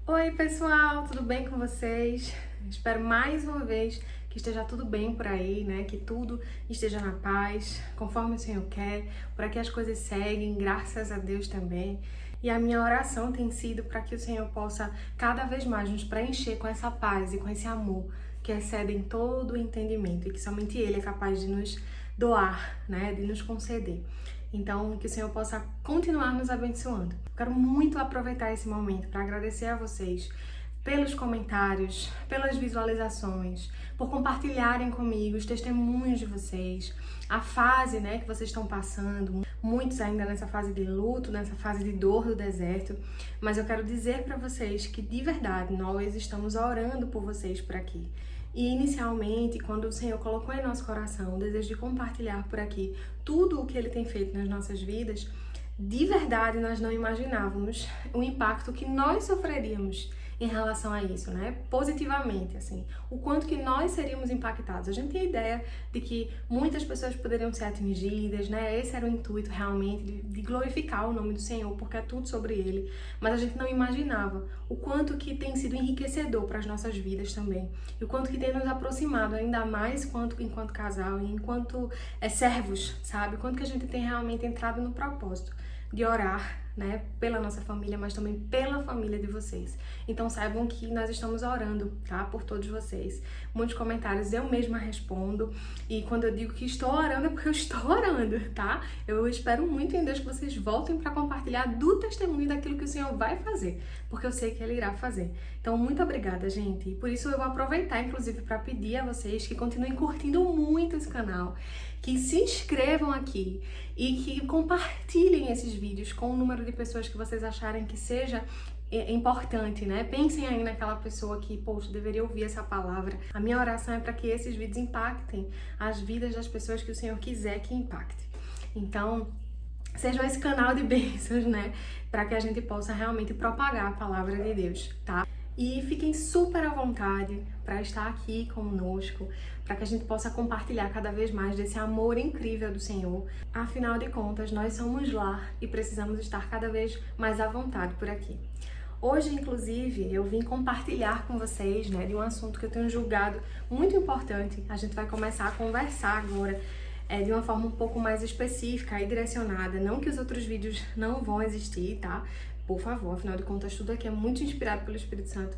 Oi, pessoal, tudo bem com vocês? Espero mais uma vez que esteja tudo bem por aí, né? Que tudo esteja na paz, conforme o Senhor quer, para que as coisas seguem, graças a Deus também. E a minha oração tem sido para que o Senhor possa cada vez mais nos preencher com essa paz e com esse amor que excedem todo o entendimento e que somente Ele é capaz de nos doar, né? De nos conceder. Então, que o Senhor possa continuar nos abençoando. Quero muito aproveitar esse momento para agradecer a vocês pelos comentários, pelas visualizações, por compartilharem comigo os testemunhos de vocês, a fase, né, que vocês estão passando, muitos ainda nessa fase de luto, nessa fase de dor do deserto, mas eu quero dizer para vocês que de verdade nós estamos orando por vocês por aqui. E inicialmente, quando o Senhor colocou em nosso coração o desejo de compartilhar por aqui tudo o que Ele tem feito nas nossas vidas, de verdade nós não imaginávamos o impacto que nós sofreríamos em relação a isso, né? Positivamente, assim, o quanto que nós seríamos impactados. A gente tem a ideia de que muitas pessoas poderiam ser atingidas, né? Esse era o intuito realmente de glorificar o nome do Senhor, porque é tudo sobre Ele. Mas a gente não imaginava o quanto que tem sido enriquecedor para as nossas vidas também. E o quanto que tem nos aproximado ainda mais enquanto casal e enquanto servos, sabe? O quanto que a gente tem realmente entrado no propósito de orar, né, pela nossa família, mas também pela família de vocês. Então saibam que nós estamos orando, tá, por todos vocês. Muitos comentários eu mesma respondo, e quando eu digo que estou orando é porque eu estou orando, tá? Eu espero muito em Deus que vocês voltem para compartilhar do testemunho daquilo que o Senhor vai fazer, porque eu sei que Ele irá fazer. Então muito obrigada, gente. E por isso eu vou aproveitar, inclusive, para pedir a vocês que continuem curtindo muito esse canal, que se inscrevam aqui e que compartilhem esses vídeos com o número de pessoas que vocês acharem que seja importante, né? Pensem aí naquela pessoa que, poxa, deveria ouvir essa palavra. A minha oração é para que esses vídeos impactem as vidas das pessoas que o Senhor quiser que impacte. Então, sejam esse canal de bênçãos, né? Para que a gente possa realmente propagar a palavra de Deus, tá? E fiquem super à vontade para estar aqui conosco, para que a gente possa compartilhar cada vez mais desse amor incrível do Senhor. Afinal de contas, nós somos lar e precisamos estar cada vez mais à vontade por aqui. Hoje, inclusive, eu vim compartilhar com vocês, né, de um assunto que eu tenho julgado muito importante. A gente vai começar a conversar agora de uma forma um pouco mais específica e direcionada. Não que os outros vídeos não vão existir, tá? Por favor, afinal de contas, tudo aqui é muito inspirado pelo Espírito Santo,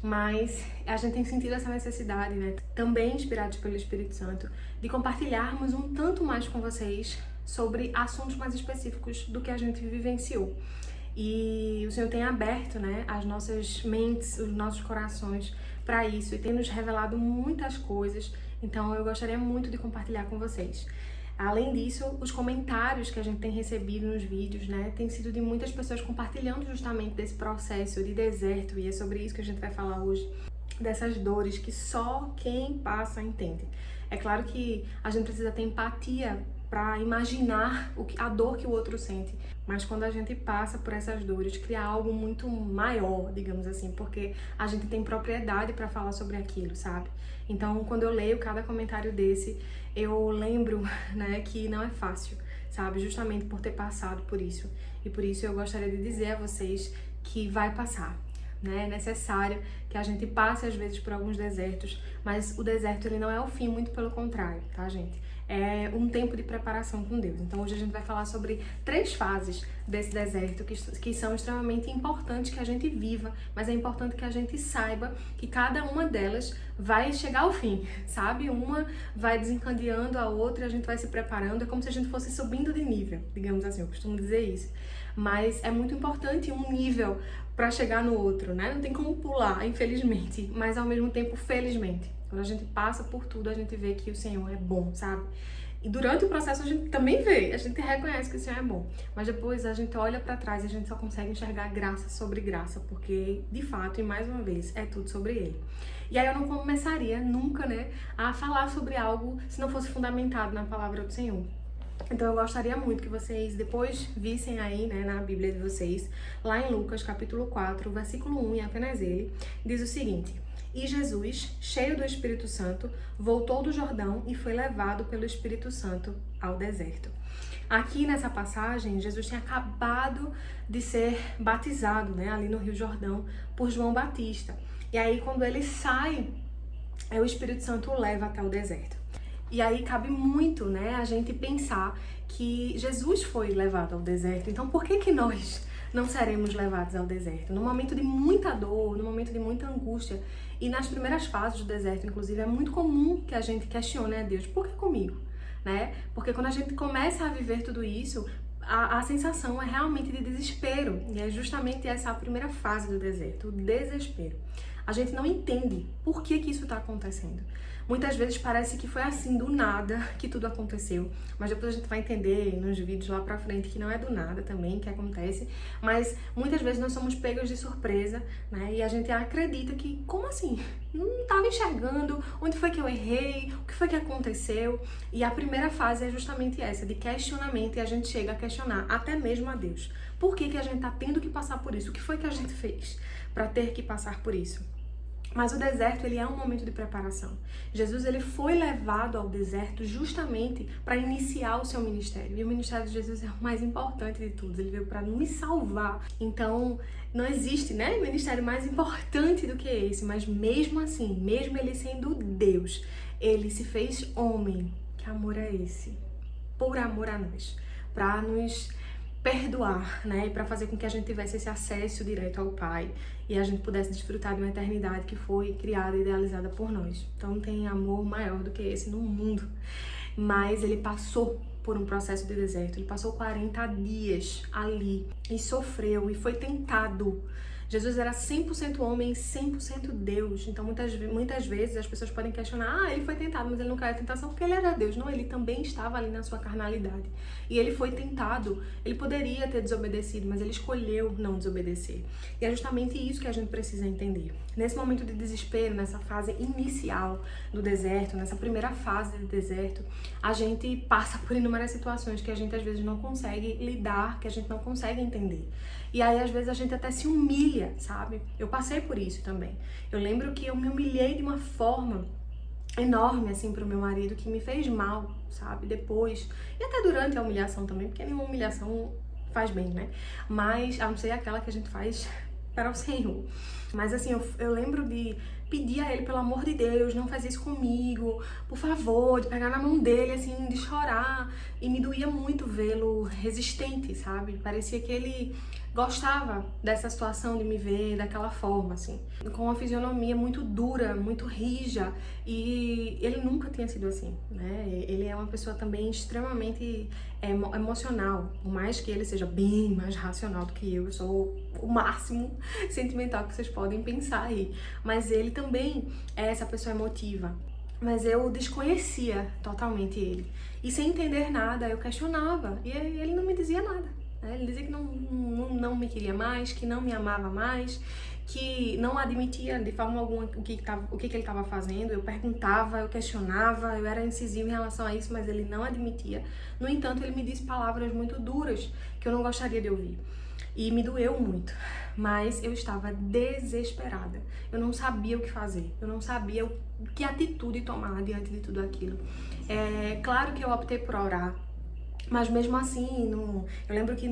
mas a gente tem sentido essa necessidade, né, também inspirados pelo Espírito Santo, de compartilharmos um tanto mais com vocês sobre assuntos mais específicos do que a gente vivenciou. E o Senhor tem aberto, né, as nossas mentes, os nossos corações para isso e tem nos revelado muitas coisas, então eu gostaria muito de compartilhar com vocês. Além disso, os comentários que a gente tem recebido nos vídeos, né, tem sido de muitas pessoas compartilhando justamente desse processo de deserto, e é sobre isso que a gente vai falar hoje, dessas dores que só quem passa entende. É claro que a gente precisa ter empatia para imaginar a dor que o outro sente, mas quando a gente passa por essas dores, cria algo muito maior, digamos assim, porque a gente tem propriedade para falar sobre aquilo, sabe? Então, quando eu leio cada comentário desse, eu lembro, né, que não é fácil, sabe? Justamente por ter passado por isso. E por isso eu gostaria de dizer a vocês que vai passar, né? É necessário que a gente passe às vezes por alguns desertos, mas o deserto ele não é o fim, muito pelo contrário, tá, gente? É um tempo de preparação com Deus. Então hoje a gente vai falar sobre 3 fases desse deserto que são extremamente importantes que a gente viva, mas é importante que a gente saiba que cada uma delas vai chegar ao fim, sabe? Uma vai desencadeando a outra e a gente vai se preparando, é como se a gente fosse subindo de nível, digamos assim, eu costumo dizer isso. Mas é muito importante um nível para chegar no outro, né? Não tem como pular, infelizmente, mas ao mesmo tempo, felizmente. Quando a gente passa por tudo, a gente vê que o Senhor é bom, sabe? E durante o processo a gente também vê, a gente reconhece que o Senhor é bom. Mas depois a gente olha para trás e a gente só consegue enxergar graça sobre graça, porque de fato, e mais uma vez, é tudo sobre Ele. E aí eu não começaria nunca, né, a falar sobre algo se não fosse fundamentado na palavra do Senhor. Então eu gostaria muito que vocês depois vissem aí, né, na Bíblia de vocês, lá em Lucas capítulo 4, versículo 1, e apenas ele, diz o seguinte: E Jesus, cheio do Espírito Santo, voltou do Jordão e foi levado pelo Espírito Santo ao deserto. Aqui nessa passagem, Jesus tinha acabado de ser batizado, né, ali no Rio Jordão, por João Batista. E aí, quando ele sai, o Espírito Santo o leva até o deserto. E aí cabe muito, né, a gente pensar que Jesus foi levado ao deserto. Então, por que nós não seremos levados ao deserto? No momento de muita dor, no momento de muita angústia, e nas primeiras fases do deserto, inclusive, é muito comum que a gente questione a Deus, por que comigo? Né? Porque quando a gente começa a viver tudo isso, a sensação é realmente de desespero. E é justamente essa a primeira fase do deserto, o desespero. A gente não entende por que isso está acontecendo. Muitas vezes parece que foi assim, do nada, que tudo aconteceu. Mas depois a gente vai entender nos vídeos lá pra frente que não é do nada também que acontece. Mas muitas vezes nós somos pegos de surpresa, né? E a gente acredita que, como assim? Não estava enxergando, onde foi que eu errei, o que foi que aconteceu. E a primeira fase é justamente essa, de questionamento, e a gente chega a questionar até mesmo a Deus. Por que a gente está tendo que passar por isso? O que foi que a gente fez para ter que passar por isso? Mas o deserto, ele é um momento de preparação. Jesus, ele foi levado ao deserto justamente para iniciar o seu ministério. E o ministério de Jesus é o mais importante de todos. Ele veio para nos salvar. Então, não existe, né, ministério mais importante do que esse. Mas mesmo assim, mesmo ele sendo Deus, ele se fez homem. Que amor é esse? Por amor a nós. Para nos perdoar, né, e para fazer com que a gente tivesse esse acesso direto ao Pai e a gente pudesse desfrutar de uma eternidade que foi criada e idealizada por nós. Então não tem amor maior do que esse no mundo. Mas ele passou por um processo de deserto, ele passou 40 dias ali e sofreu e foi tentado. Jesus era 100% homem e 100% Deus. Então, muitas vezes as pessoas podem questionar, ele foi tentado, mas ele não caiu em tentação porque ele era Deus. Não, ele também estava ali na sua carnalidade. E ele foi tentado. Ele poderia ter desobedecido, mas ele escolheu não desobedecer. E é justamente isso que a gente precisa entender. Nesse momento de desespero, nessa fase inicial do deserto, nessa primeira fase do deserto, a gente passa por inúmeras situações que a gente às vezes não consegue lidar, que a gente não consegue entender. E aí, às vezes, a gente até se humilha, sabe? Eu passei por isso também. Eu lembro que eu me humilhei de uma forma enorme, assim, pro meu marido, que me fez mal, sabe? Depois, e até durante a humilhação também, porque nenhuma humilhação faz bem, né? Mas, a não ser aquela que a gente faz para o Senhor. Mas, assim, eu lembro de pedir a ele, pelo amor de Deus, não faz isso comigo, por favor, de pegar na mão dele, assim, de chorar. E me doía muito vê-lo resistente, sabe? Parecia que ele gostava dessa situação de me ver daquela forma, assim, com uma fisionomia muito dura, muito rija, e ele nunca tinha sido assim, né? Ele é uma pessoa também extremamente emocional, por mais que ele seja bem mais racional do que eu sou o máximo sentimental que vocês podem pensar aí, mas ele também é essa pessoa emotiva. Mas eu desconhecia totalmente ele, e sem entender nada, eu questionava, e ele não me dizia nada. Ele dizia que não me queria mais, que não me amava mais, que não admitia de forma alguma o que ele estava fazendo. Eu perguntava, eu questionava, eu era incisiva em relação a isso, mas ele não admitia. No entanto, ele me disse palavras muito duras que eu não gostaria de ouvir. E me doeu muito, mas eu estava desesperada. Eu não sabia o que fazer, eu não sabia que atitude tomar diante de tudo aquilo. Claro que eu optei por orar. Mas mesmo assim, eu lembro que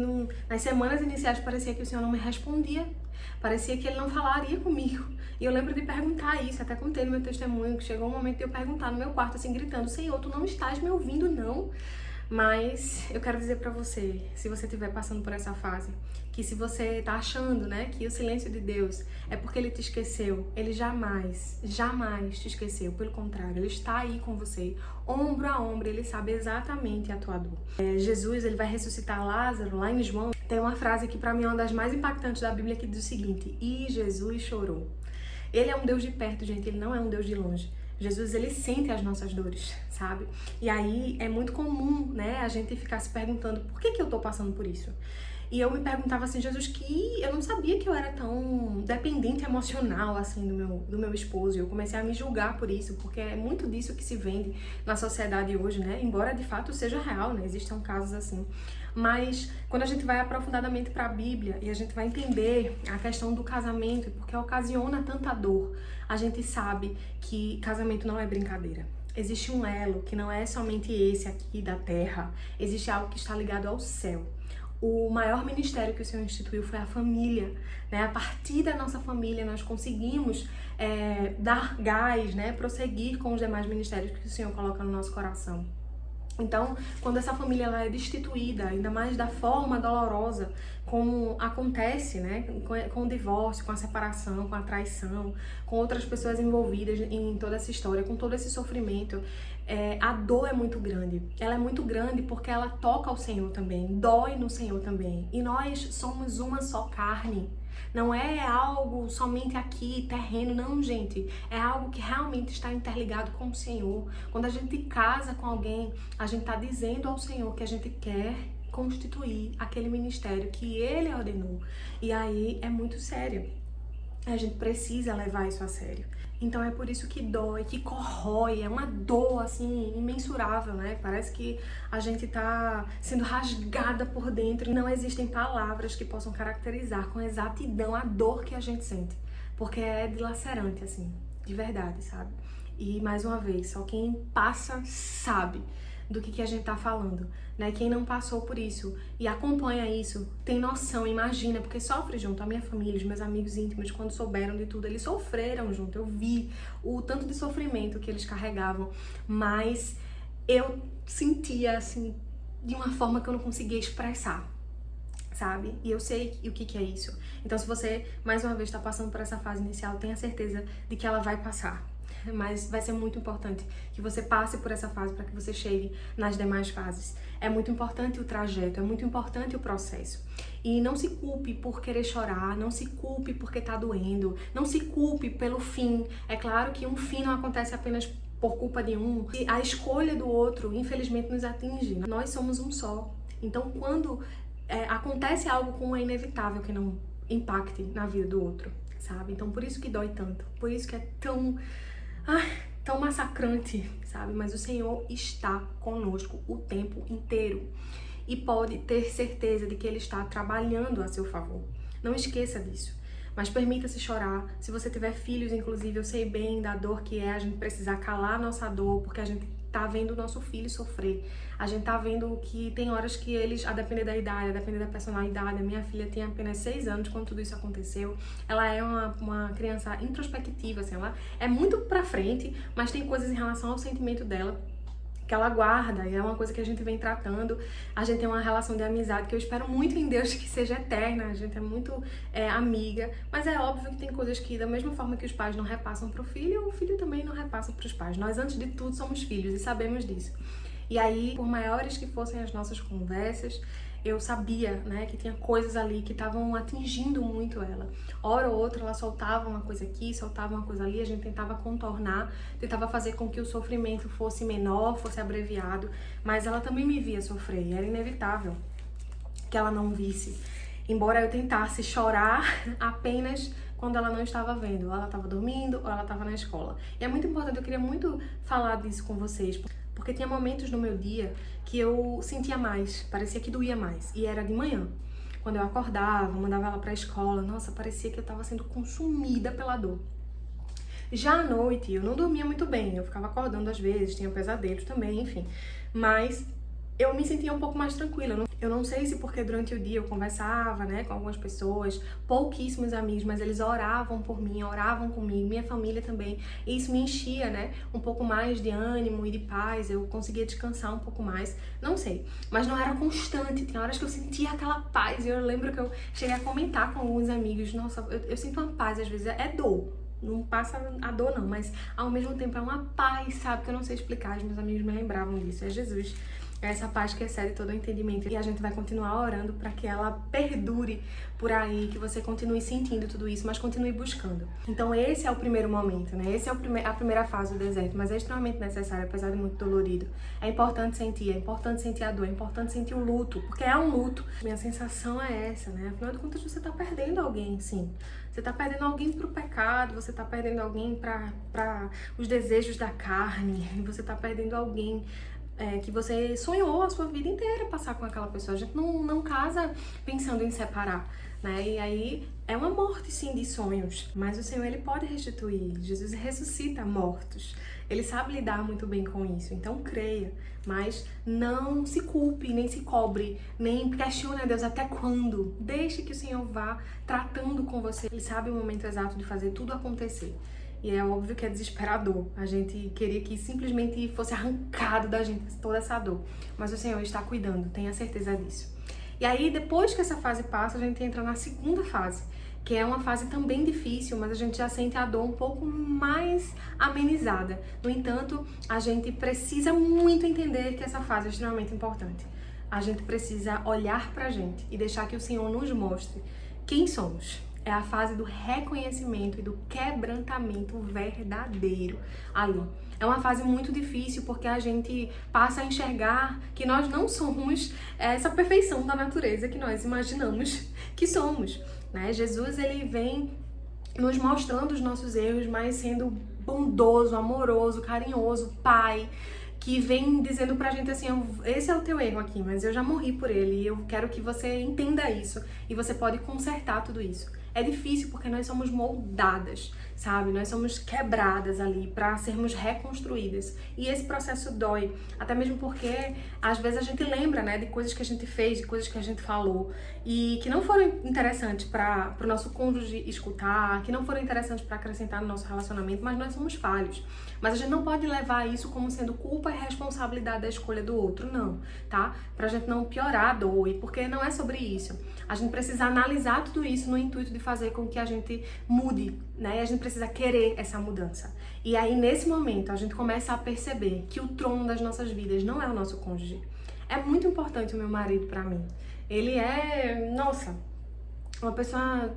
nas semanas iniciais parecia que o Senhor não me respondia. Parecia que Ele não falaria comigo. E eu lembro de perguntar isso, até contei no meu testemunho, que chegou um momento de eu perguntar no meu quarto, assim, gritando, Senhor, Tu não estás me ouvindo, não? Mas eu quero dizer pra você, se você estiver passando por essa fase, que se você tá achando, né, que o silêncio de Deus é porque Ele te esqueceu, Ele jamais, jamais te esqueceu. Pelo contrário, Ele está aí com você, ombro a ombro, Ele sabe exatamente a tua dor. Jesus, Ele vai ressuscitar Lázaro, lá em João, tem uma frase que pra mim é uma das mais impactantes da Bíblia, que diz o seguinte, e Jesus chorou. Ele é um Deus de perto, gente, Ele não é um Deus de longe. Jesus, ele sente as nossas dores, sabe? E aí é muito comum, né, a gente ficar se perguntando por que eu tô passando por isso? E eu me perguntava assim, Jesus, que eu não sabia que eu era tão dependente emocional, assim, do meu esposo. E eu comecei a me julgar por isso, porque é muito disso que se vende na sociedade hoje, né? Embora de fato seja real, né? Existam casos assim. Mas quando a gente vai aprofundadamente para a Bíblia e a gente vai entender a questão do casamento, porque ocasiona tanta dor, a gente sabe que casamento não é brincadeira. existe um elo que não é somente esse aqui da terra, existe algo que está ligado ao céu. O maior ministério que o Senhor instituiu foi a família, né? A partir da nossa família nós conseguimos dar gás, né? Prosseguir com os demais ministérios que o Senhor coloca no nosso coração. Então, quando essa família ela é destituída, ainda mais da forma dolorosa como acontece, né, com o divórcio, com a separação, com a traição, com outras pessoas envolvidas em toda essa história, com todo esse sofrimento, a dor é muito grande. Ela é muito grande porque ela toca ao Senhor também, dói no Senhor também. E nós somos uma só carne. Não é algo somente aqui, terreno, não, gente. É algo que realmente está interligado com o Senhor. Quando a gente casa com alguém, a gente está dizendo ao Senhor que a gente quer constituir aquele ministério que Ele ordenou. E aí é muito sério. A gente precisa levar isso a sério. Então é por isso que dói, que corrói, é uma dor assim imensurável, né? Parece que a gente tá sendo rasgada por dentro. Não existem palavras que possam caracterizar com exatidão a dor que a gente sente, porque é dilacerante assim, de verdade, sabe? E mais uma vez, só quem passa sabe do que a gente tá falando, né? Quem não passou por isso e acompanha isso, tem noção, imagina, porque sofre junto. A minha família, os meus amigos íntimos, quando souberam de tudo, eles sofreram junto. Eu vi o tanto de sofrimento que eles carregavam, mas eu sentia, assim, de uma forma que eu não conseguia expressar, sabe? E eu sei o que é isso. Então, se você, mais uma vez, tá passando por essa fase inicial, tenha certeza de que ela vai passar. Mas vai ser muito importante que você passe por essa fase para que você chegue nas demais fases. É muito importante o trajeto, é muito importante o processo. E não se culpe por querer chorar, não se culpe porque tá doendo, não se culpe pelo fim. É claro que um fim não acontece apenas por culpa de um. E a escolha do outro, infelizmente, nos atinge. Nós somos um só. Então, quando acontece algo com é inevitável que não impacte na vida do outro, sabe? Então, por isso que dói tanto, por isso que é tão massacrante, sabe? Mas o Senhor está conosco o tempo inteiro e pode ter certeza de que Ele está trabalhando a seu favor. Não esqueça disso. Mas permita-se chorar. Se você tiver filhos, inclusive, eu sei bem da dor que é a gente precisar calar a nossa dor, porque a gente tá vendo o nosso filho sofrer. A gente tá vendo que tem horas que eles, a depender da idade, a depender da personalidade, a minha filha tem apenas 6 anos quando tudo isso aconteceu. Ela é uma criança introspectiva, assim, ela é muito pra frente, mas tem coisas em relação ao sentimento dela que ela guarda, e é uma coisa que a gente vem tratando. A gente tem uma relação de amizade que eu espero muito em Deus que seja eterna, a gente é muito amiga, mas é óbvio que tem coisas que, da mesma forma que os pais não repassam pro filho, o filho também não repassa pros pais. Nós, antes de tudo, somos filhos e sabemos disso. E aí, por maiores que fossem as nossas conversas, eu sabia, né, que tinha coisas ali que estavam atingindo muito ela. Hora ou outra ela soltava uma coisa aqui, soltava uma coisa ali, a gente tentava contornar, tentava fazer com que o sofrimento fosse menor, fosse abreviado, mas ela também me via sofrer, e era inevitável que ela não visse. Embora eu tentasse chorar apenas quando ela não estava vendo, ou ela estava dormindo, ou ela estava na escola. E é muito importante, eu queria muito falar disso com vocês, porque tinha momentos no meu dia que eu sentia mais, parecia que doía mais, e era de manhã. Quando eu acordava, mandava ela pra escola, nossa, parecia que eu tava sendo consumida pela dor. Já à noite, eu não dormia muito bem, eu ficava acordando às vezes, tinha pesadelos também, enfim. Mas eu me sentia um pouco mais tranquila. Eu não sei se porque durante o dia eu conversava, né, com algumas pessoas, pouquíssimos amigos, mas eles oravam por mim, oravam comigo, minha família também. E isso me enchia, né, um pouco mais de ânimo e de paz, eu conseguia descansar um pouco mais, não sei. Mas não era constante, tinha horas que eu sentia aquela paz, e eu lembro que eu cheguei a comentar com alguns amigos, nossa, eu sinto uma paz, às vezes é dor. Não passa a dor não, mas ao mesmo tempo é uma paz, sabe, que eu não sei explicar, os meus amigos me lembravam disso, é Jesus. É essa paz que excede todo o entendimento, e a gente vai continuar orando para que ela perdure por aí, que você continue sentindo tudo isso, mas continue buscando. Então esse é o primeiro momento, né? Esse é a primeira fase do deserto, mas é extremamente necessário, apesar de muito dolorido. É importante sentir a dor, é importante sentir o luto, porque é um luto. Minha sensação é essa, né? Afinal de contas, você tá perdendo alguém, sim. Você tá perdendo alguém pro pecado, você tá perdendo alguém para os desejos da carne, você tá perdendo alguém que você sonhou a sua vida inteira passar com aquela pessoa. A gente não casa pensando em separar, né? E aí É uma morte, sim, de sonhos, mas o Senhor, Ele pode restituir. Jesus ressuscita mortos. Ele sabe lidar muito bem com isso, então creia. Mas não se culpe, nem se cobre, nem questione a Deus até quando. Deixe que o Senhor vá tratando com você. Ele sabe o momento exato de fazer tudo acontecer. E é óbvio que é desesperador. A gente queria que simplesmente fosse arrancado da gente toda essa dor. Mas o Senhor está cuidando, tenha certeza disso. E aí, depois que essa fase passa, a gente entra na segunda fase, que é uma fase também difícil, mas a gente já sente a dor um pouco mais amenizada. No entanto, a gente precisa muito entender que essa fase é extremamente importante. A gente precisa olhar pra gente e deixar que o Senhor nos mostre quem somos. É a fase do reconhecimento e do quebrantamento verdadeiro ali. É uma fase muito difícil porque a gente passa a enxergar que nós não somos essa perfeição da natureza que nós imaginamos que somos, né? Jesus, ele vem nos mostrando os nossos erros, mas sendo bondoso, amoroso, carinhoso, pai, que vem dizendo pra gente assim, esse é o teu erro aqui, mas eu já morri por ele e eu quero que você entenda isso e você pode consertar tudo isso. É difícil porque nós somos moldadas, sabe? Nós somos quebradas ali para sermos reconstruídas. E esse processo dói, até mesmo porque às vezes a gente lembra, né, de coisas que a gente fez, de coisas que a gente falou e que não foram interessantes para o nosso cônjuge escutar, que não foram interessantes para acrescentar no nosso relacionamento, mas nós somos falhos. Mas a gente não pode levar isso como sendo culpa e responsabilidade da escolha do outro, não, tá? Pra gente não piorar a dor, porque não é sobre isso. A gente precisa analisar tudo isso no intuito de fazer com que a gente mude, né? E a gente precisa querer essa mudança. E aí, nesse momento, a gente começa a perceber que o trono das nossas vidas não é o nosso cônjuge. É muito importante o meu marido pra mim. Ele é, nossa, uma pessoa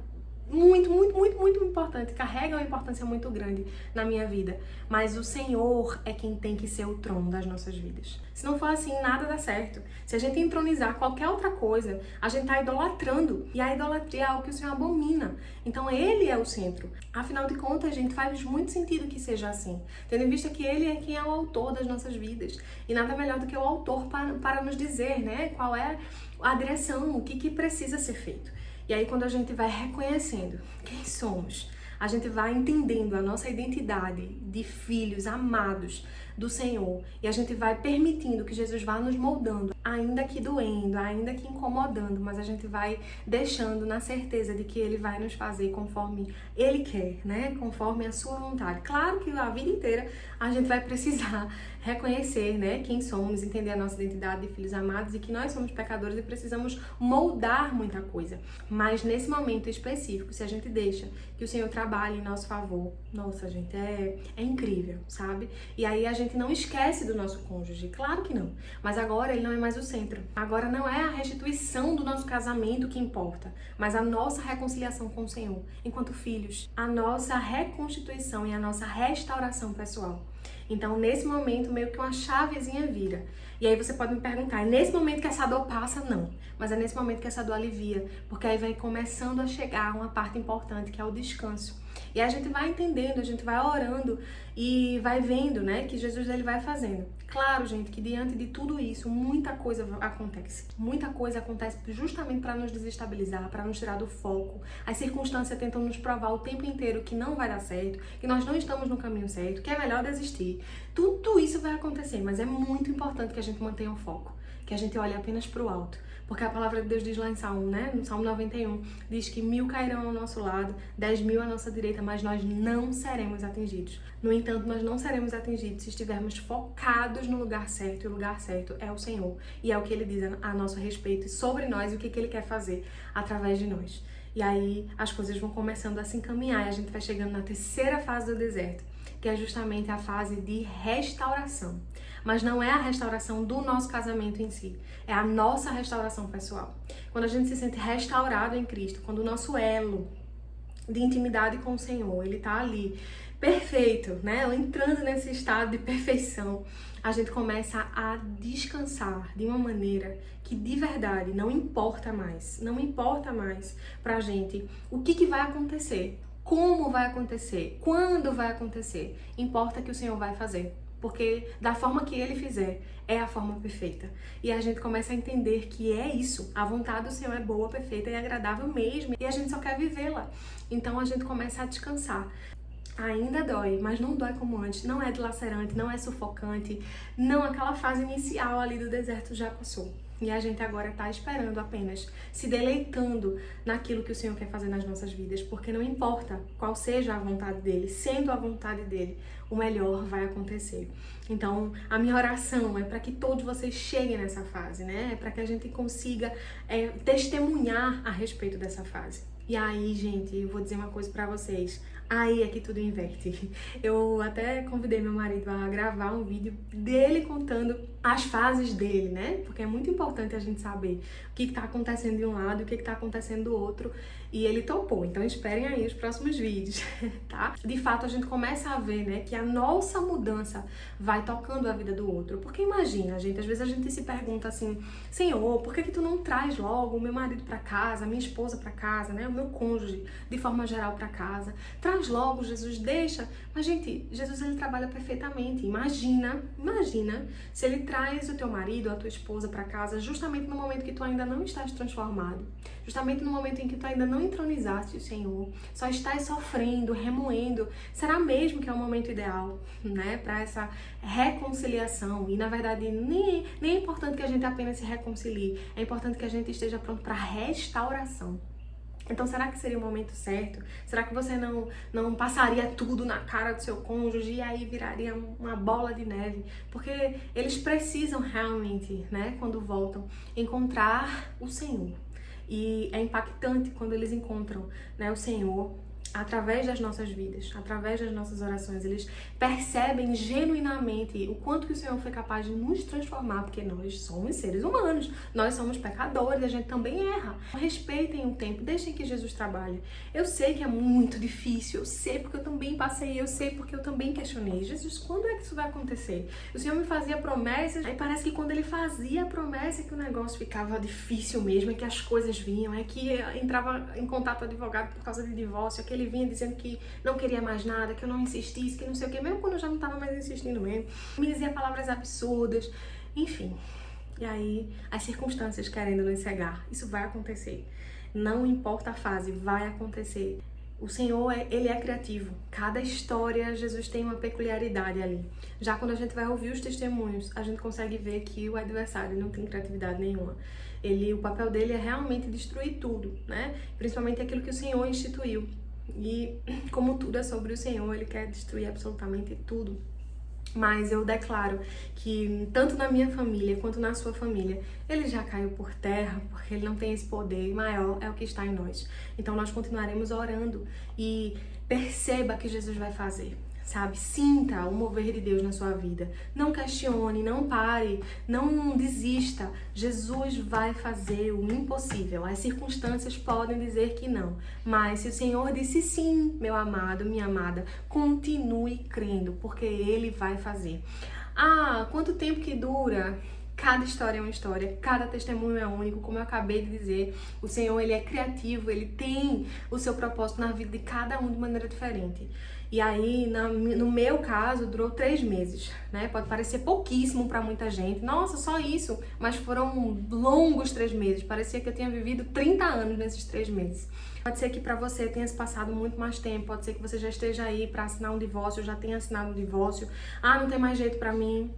muito importante, carrega uma importância muito grande na minha vida, mas o Senhor é quem tem que ser o trono das nossas vidas. Se não for assim, nada dá certo. Se a gente entronizar qualquer outra coisa, a gente tá idolatrando, e a idolatria é algo que o Senhor abomina. Então Ele é o centro. Afinal de contas, gente, faz muito sentido que seja assim, tendo em vista que Ele é quem é o autor das nossas vidas, e nada melhor do que o autor para nos dizer, né, qual é a direção, o que precisa ser feito. E aí, quando a gente vai reconhecendo quem somos, a gente vai entendendo a nossa identidade de filhos amados do Senhor, e a gente vai permitindo que Jesus vá nos moldando, ainda que doendo, ainda que incomodando, mas a gente vai deixando na certeza de que Ele vai nos fazer conforme Ele quer, né? Conforme a sua vontade. Claro que a vida inteira a gente vai precisar reconhecer, né, quem somos, entender a nossa identidade de filhos amados e que nós somos pecadores e precisamos moldar muita coisa. Mas nesse momento específico, se a gente deixa que o Senhor trabalhe em nosso favor, nossa, gente, é incrível, sabe? E aí a gente não esquece do nosso cônjuge, claro que não. Mas agora ele não é mais o centro. Agora não é a restituição do nosso casamento que importa, mas a nossa reconciliação com o Senhor, enquanto filhos, a nossa reconstituição e a nossa restauração pessoal. Então, nesse momento, meio que uma chavezinha vira. E aí você pode me perguntar, é nesse momento que essa dor passa? Não. Mas é nesse momento que essa dor alivia, porque aí vai começando a chegar uma parte importante, que é o descanso. E aí a gente vai entendendo, a gente vai orando e vai vendo, né, que Jesus, ele vai fazendo. Claro, gente, que diante de tudo isso, muita coisa acontece. Muita coisa acontece justamente para nos desestabilizar, para nos tirar do foco. As circunstâncias tentam nos provar o tempo inteiro que não vai dar certo, que nós não estamos no caminho certo, que é melhor desistir. Tudo isso vai acontecer, mas é muito importante que a gente mantenha o foco, que a gente olhe apenas para o alto. Porque a palavra de Deus diz lá em Salmo, né? No Salmo 91, diz que 1000 cairão ao nosso lado, 10.000 à nossa direita, mas nós não seremos atingidos. No entanto, nós não seremos atingidos se estivermos focados no lugar certo, e o lugar certo é o Senhor. E é o que Ele diz a nosso respeito, sobre nós, e o que Ele quer fazer através de nós. E aí as coisas vão começando a se encaminhar, e a gente vai chegando na terceira fase do deserto, que é justamente a fase de restauração. Mas não é a restauração do nosso casamento em si, é a nossa restauração pessoal. Quando a gente se sente restaurado em Cristo, quando o nosso elo de intimidade com o Senhor, ele tá ali, perfeito, né? Entrando nesse estado de perfeição, a gente começa a descansar de uma maneira que de verdade não importa mais pra gente o que vai acontecer, como vai acontecer, quando vai acontecer, importa que o Senhor vai fazer. porque da forma que Ele fizer, é a forma perfeita. E a gente começa a entender que é isso, a vontade do Senhor é boa, perfeita e agradável mesmo, e a gente só quer vivê-la. Então a gente começa a descansar. Ainda dói, mas não dói como antes, não é dilacerante, não é sufocante, não, aquela fase inicial ali do deserto já passou. E a gente agora está esperando apenas, se deleitando naquilo que o Senhor quer fazer nas nossas vidas, porque não importa qual seja a vontade dEle, sendo a vontade dEle, o melhor vai acontecer. Então, a minha oração é para que todos vocês cheguem nessa fase, né? É para que a gente consiga testemunhar a respeito dessa fase. E aí, gente, eu vou dizer uma coisa pra vocês. Aí é que tudo inverte. Eu até convidei meu marido a gravar um vídeo dele contando as fases dele, né? Porque é muito importante a gente saber o que tá acontecendo de um lado e o que tá acontecendo do outro. E ele topou. Então esperem aí os próximos vídeos, tá? De fato, a gente começa a ver, né, que a nossa mudança vai tocando a vida do outro. Porque imagina, gente, às vezes a gente se pergunta assim, Senhor, por que tu não traz logo o meu marido pra casa, a minha esposa pra casa, né? O meu cônjuge, de forma geral, pra casa. Traz logo, Jesus, deixa. Mas, gente, Jesus, ele trabalha perfeitamente. Imagina se ele traz o teu marido, a tua esposa pra casa justamente no momento que tu ainda não estás transformado. Justamente no momento em que tu ainda não entronizaste o Senhor. Só estás sofrendo, remoendo. Será mesmo que é o momento ideal, né? Pra essa reconciliação. E, na verdade, nem é importante que a gente apenas se reconcilie. É importante que a gente esteja pronto pra restauração. Então, será que seria o momento certo? Será que você não passaria tudo na cara do seu cônjuge e aí viraria uma bola de neve? Porque eles precisam realmente, né, quando voltam, encontrar o Senhor. E é impactante quando eles encontram, né, o Senhor através das nossas vidas, através das nossas orações. Eles percebem genuinamente o quanto que o Senhor foi capaz de nos transformar, porque nós somos seres humanos, nós somos pecadores, a gente também erra. Respeitem o tempo, deixem que Jesus trabalhe. Eu sei que é muito difícil, eu sei porque eu também passei, eu sei porque eu também questionei. Jesus, quando é que isso vai acontecer? O Senhor me fazia promessas, aí parece que quando Ele fazia a promessa é que o negócio ficava difícil mesmo, é que as coisas vinham, é que entrava em contato com o advogado por causa de divórcio, é que ele vinha dizendo que não queria mais nada, que eu não insistisse, que não sei o que, mesmo quando eu já não estava mais insistindo mesmo. Me dizia palavras absurdas, enfim. E aí, as circunstâncias querendo nos cegar. Isso vai acontecer. Não importa a fase, vai acontecer. O Senhor, Ele é criativo. Cada história, Jesus tem uma peculiaridade ali. Já quando a gente vai ouvir os testemunhos, a gente consegue ver que o adversário não tem criatividade nenhuma. O papel dele é realmente destruir tudo, né? Principalmente aquilo que o Senhor instituiu. E como tudo é sobre o Senhor, Ele quer destruir absolutamente tudo. Mas eu declaro que tanto na minha família quanto na sua família, ele já caiu por terra, porque ele não tem esse poder, maior é o que está em nós. Então nós continuaremos orando e perceba que Jesus vai fazer. Sabe? Sinta o mover de Deus na sua vida. Não questione, não pare, não desista. Jesus vai fazer o impossível. As circunstâncias podem dizer que não. Mas se o Senhor disse sim, meu amado, minha amada, continue crendo, porque Ele vai fazer. Ah, quanto tempo que dura? Cada história é uma história, cada testemunho é único, como eu acabei de dizer. O Senhor, Ele é criativo, Ele tem o seu propósito na vida de cada um de maneira diferente. E aí, no meu caso, durou 3 meses, né? Pode parecer pouquíssimo para muita gente. Nossa, só isso. Mas foram longos 3 meses. Parecia que eu tinha vivido 30 anos nesses 3 meses. Pode ser que para você tenha se passado muito mais tempo. Pode ser que você já esteja aí para assinar um divórcio, já tenha assinado um divórcio. Ah, não tem mais jeito para mim.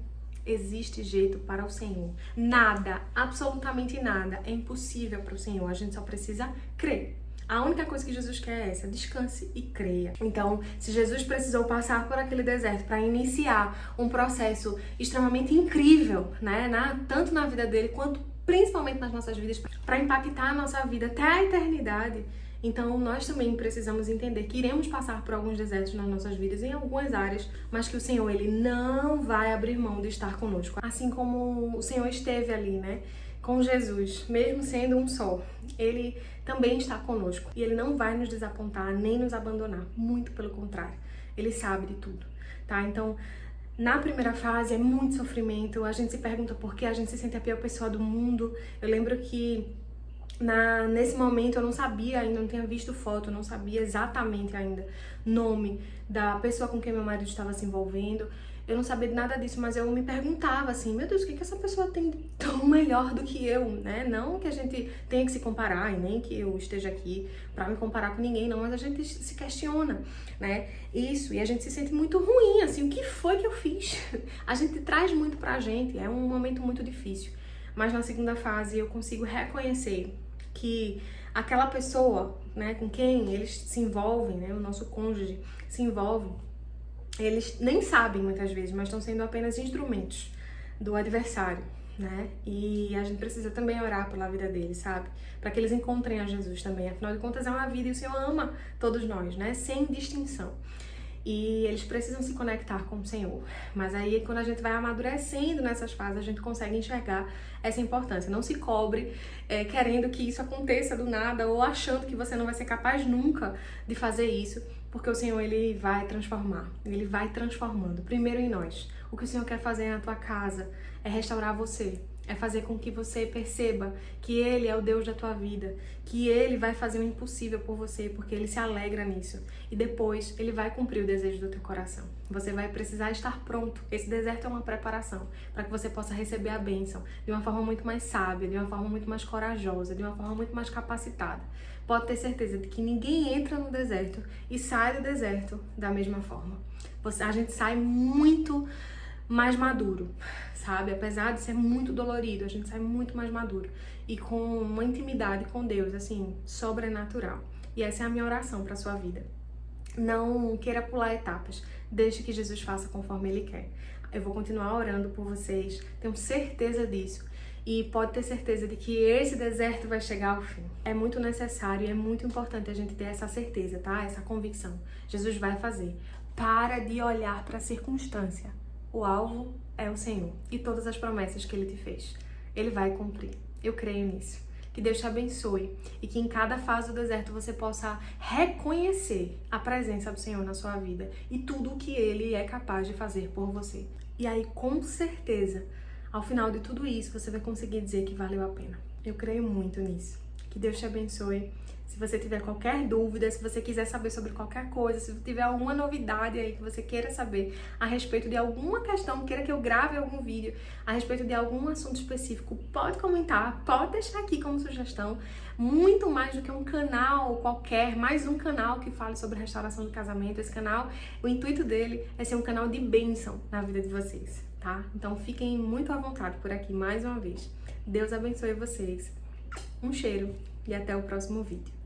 Existe jeito para o Senhor. Nada, absolutamente nada é impossível para o Senhor. A gente só precisa crer. A única coisa que Jesus quer é essa, descanse e creia. Então, se Jesus precisou passar por aquele deserto para iniciar um processo extremamente incrível, né, tanto na vida dele quanto principalmente nas nossas vidas, para impactar a nossa vida até a eternidade, então nós também precisamos entender que iremos passar por alguns desertos nas nossas vidas, em algumas áreas, mas que o Senhor, Ele não vai abrir mão de estar conosco. Assim como o Senhor esteve ali, né, com Jesus, mesmo sendo um só, Ele também está conosco. E Ele não vai nos desapontar, nem nos abandonar. Muito pelo contrário. Ele sabe de tudo, tá? Então, na primeira fase é muito sofrimento. A gente se pergunta por que a gente se sente a pior pessoa do mundo. Eu lembro que nesse momento eu não sabia ainda, não tinha visto foto, não sabia exatamente ainda nome da pessoa com quem meu marido estava se envolvendo. eu não sabia de nada disso, mas eu me perguntava assim, meu Deus, o que essa pessoa tem tão melhor do que eu, né? Não que a gente tenha que se comparar, e nem que eu esteja aqui pra me comparar com ninguém, não, mas a gente se questiona, né? Isso, e a gente se sente muito ruim, assim, o que foi que eu fiz? A gente traz muito pra gente, é um momento muito difícil. Mas na segunda fase eu consigo reconhecer que aquela pessoa, né, com quem eles se envolvem, né, o nosso cônjuge se envolve, eles nem sabem muitas vezes, mas estão sendo apenas instrumentos do adversário, né? E a gente precisa também orar pela vida deles, sabe? Para que eles encontrem a Jesus também. Afinal de contas, é uma vida e o Senhor ama todos nós, né? Sem distinção. E eles precisam se conectar com o Senhor. Mas aí, quando a gente vai amadurecendo nessas fases, a gente consegue enxergar essa importância. Não se cobre querendo que isso aconteça do nada ou achando que você não vai ser capaz nunca de fazer isso, porque o Senhor, Ele vai transformar. Ele vai transformando. Primeiro em nós. O que o Senhor quer fazer na tua casa é restaurar você. É fazer com que você perceba que Ele é o Deus da tua vida, que Ele vai fazer o impossível por você, porque Ele se alegra nisso. E depois Ele vai cumprir o desejo do teu coração. Você vai precisar estar pronto. Esse deserto é uma preparação para que você possa receber a bênção de uma forma muito mais sábia, de uma forma muito mais corajosa, de uma forma muito mais capacitada. Pode ter certeza de que ninguém entra no deserto e sai do deserto da mesma forma. A gente sai muito mais maduro, sabe? Apesar de ser muito dolorido, a gente sai muito mais maduro e com uma intimidade com Deus, assim, sobrenatural. E essa é a minha oração para sua vida. Não queira pular etapas, deixe que Jesus faça conforme Ele quer. Eu vou continuar orando por vocês, tenho certeza disso. E pode ter certeza de que esse deserto vai chegar ao fim. É muito necessário e é muito importante a gente ter essa certeza, tá? Essa convicção. Jesus vai fazer. Para de olhar para a circunstância. O alvo é o Senhor e todas as promessas que Ele te fez. Ele vai cumprir. Eu creio nisso. Que Deus te abençoe e que em cada fase do deserto você possa reconhecer a presença do Senhor na sua vida e tudo o que Ele é capaz de fazer por você. E aí, com certeza, ao final de tudo isso, você vai conseguir dizer que valeu a pena. Eu creio muito nisso. Que Deus te abençoe. Se você tiver qualquer dúvida, se você quiser saber sobre qualquer coisa, se tiver alguma novidade aí que você queira saber a respeito de alguma questão, queira que eu grave algum vídeo a respeito de algum assunto específico, pode comentar, pode deixar aqui como sugestão. Muito mais do que um canal qualquer, mais um canal que fale sobre restauração do casamento. Esse canal, o intuito dele é ser um canal de bênção na vida de vocês, tá? Então fiquem muito à vontade por aqui mais uma vez. Deus abençoe vocês. Um cheiro e até o próximo vídeo.